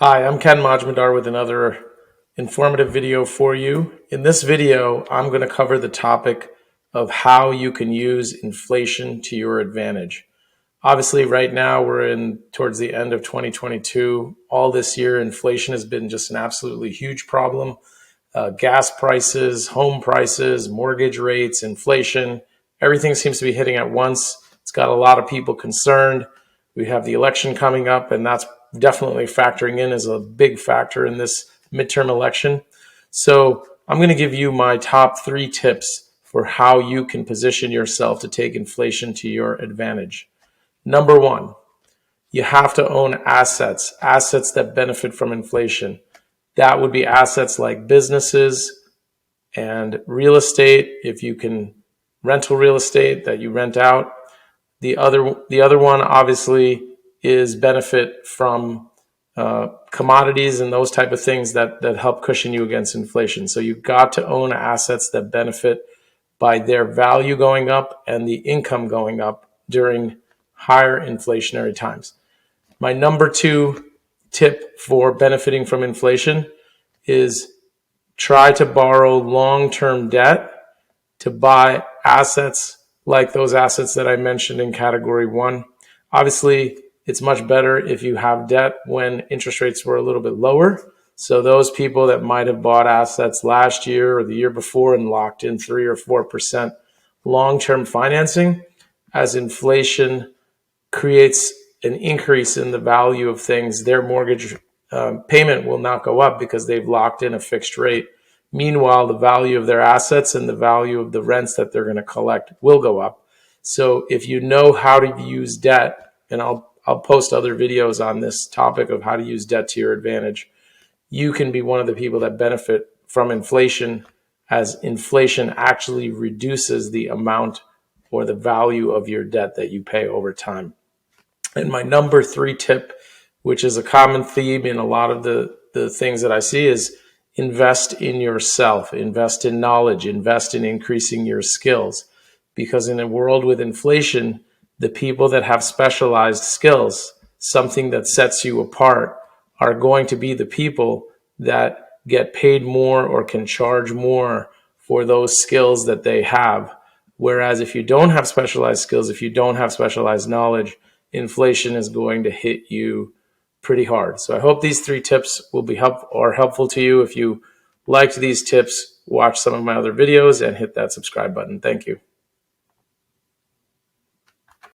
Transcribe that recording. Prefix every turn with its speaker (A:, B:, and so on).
A: Hi, I'm Ken Majmudar with another informative video for you. In this video, I'm going to cover the topic of how you can use inflation to your advantage. Obviously, right now we're towards the end of 2022. All this year, inflation has been just an absolutely huge problem. Gas prices, home prices, mortgage rates, inflation, everything seems to be hitting at once. It's got a lot of people concerned. We have the election coming up, and that's definitely factoring in as a big factor in this midterm election. So I'm going to give you my top 3 tips for how you can position yourself to take inflation to your advantage. Number 1, you have to own assets that benefit from inflation. That would be assets like businesses and real estate. If you can rental real estate that you rent out. The other one obviously is benefit from commodities and those type of things that help cushion you against inflation. So you've got to own assets that benefit by their value going up and the income going up during higher inflationary times. My number 2 tip for benefiting from inflation is try to borrow long-term debt to buy assets like those assets that I mentioned in category 1. Obviously, it's much better if you have debt when interest rates were a little bit lower. So those people that might have bought assets last year or the year before and locked in 3 or 4% long-term financing, as inflation creates an increase in the value of things, their mortgage payment will not go up because they've locked in a fixed rate. Meanwhile, the value of their assets and the value of the rents that they're going to collect will go up. So if you know how to use debt, and I'll post other videos on this topic of how to use debt to your advantage, you can be one of the people that benefit from inflation, as inflation actually reduces the amount or the value of your debt that you pay over time. And my number 3 tip, which is a common theme in a lot of the things that I see, is invest in yourself, invest in knowledge, invest in increasing your skills. Because in a world with inflation, the people that have specialized skills, something that sets you apart, are going to be the people that get paid more or can charge more for those skills that they have. Whereas if you don't have specialized skills, if you don't have specialized knowledge, inflation is going to hit you pretty hard. So I hope these 3 tips will be helpful to you. If you liked these tips, watch some of my other videos and hit that subscribe button. Thank you.